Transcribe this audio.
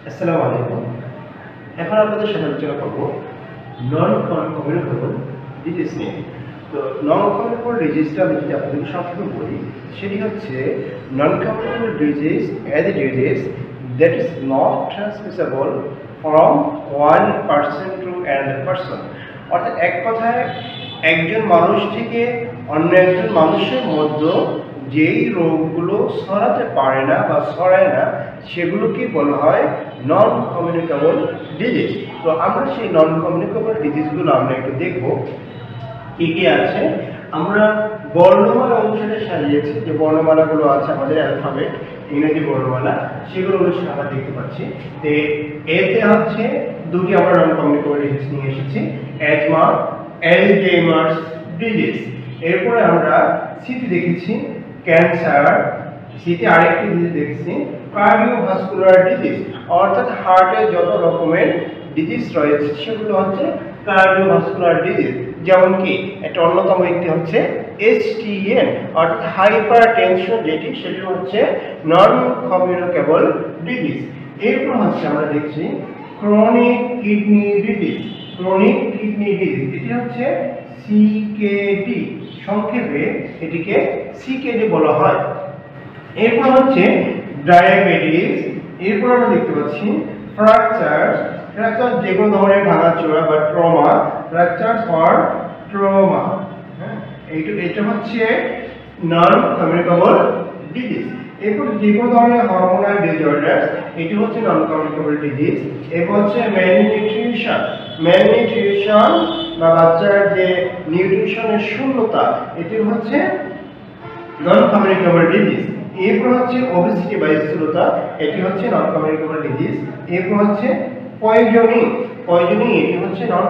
আসসালামু আলাইকুম। এখন আপনাদের সাথে আলোচনা করব নন কমিউনিকেবল ডিজিজ নিয়ে। তো নন কমিউনিকেবল ডিজিজটা আমি যদি আপনাদেরকে সংক্ষেপে বলি, সেটি হচ্ছে non communicable disease as a disease that is not transmissible from one person to another person. অর্থাৎ এক কথায় একজন মানুষ থেকে অন্য একজন মানুষের মধ্যে যেই রোগগুলো ছড়াতে পারে না বা ছড়ায় না, সেগুলোকে বলা হয় নন কমিউনিকেবল ডিজিজ। তো আমরা সেই নন কমিউনিকেবল ডিজিজগুলো আমরা একটু দেখব কি কি আছে। আমরা বর্ণমালা অনুসারে সাজিয়েছি, যে বর্ণমালাগুলো আছে আমাদের অ্যালফাবেট, ইংরেজি বর্ণমালা, সেগুলো অনুসারে আমরা দেখতে পাচ্ছি। তো এতে হচ্ছে দুটি আমরা নন কমিউনিকেবল ডিজিজ নিয়ে এসেছি, অ্যাজমা, অ্যালজাইমার্স ডিজিজ। এরপরে আমরা সিটি দেখেছি ক্যান্সার, সিটি আরেকটি ডিজিজ দেখেছি কার্ডিওভাস্কুলার ডিজিজ, অর্থাৎ হার্টের যত রকমের ডিজিজ রয়েছে সেগুলো হচ্ছে কার্ডিওভাস্কুলার ডিজিজ। যেমন কি একটা অন্যতম একটি হচ্ছে HTN, অর্থাৎ হাইপার টেনশন, যেটি সেটি হচ্ছে নন কমিউনিকেবল ডিজিজ। এরপর হচ্ছে আমরা দেখছি chronic kidney disease. Chronic kidney disease এটি হচ্ছে CKD, সংক্ষেপে এটিকে CKD বলা হয়। এরপর হচ্ছে ডায়াবেটিস। এরপর আমরা দেখতে পাচ্ছি ফ্র্যাকচার। ফ্র্যাকচার যে কোনো ধরনের ভাঙাচোরা বা ট্রমা, ফ্র্যাকচার অর ট্রমা। এটা হচ্ছে নন কমিউনিকেবল ডিজিজ। এরপর যে কোনো ধরনের হরমোনাল ডিসঅর্ডার, এটি হচ্ছে নন কমিউনিকেবল ডিজিজ। এরপর হচ্ছে ম্যালনিউট্রিশন। ম্যালনিউট্রিশন বা বাচ্চার যে নিউট্রিশনের শূন্যতা, এটি হচ্ছে নন কমিউনিকেবল ডিজিজ। এরপর হচ্ছে ওবেসিটি বা স্থূলতা, এটি হচ্ছে নন কমিউনিকেবল ডিজিজ। এরপর হচ্ছে পয়জনিং। পয়জনিং এটি হচ্ছে নন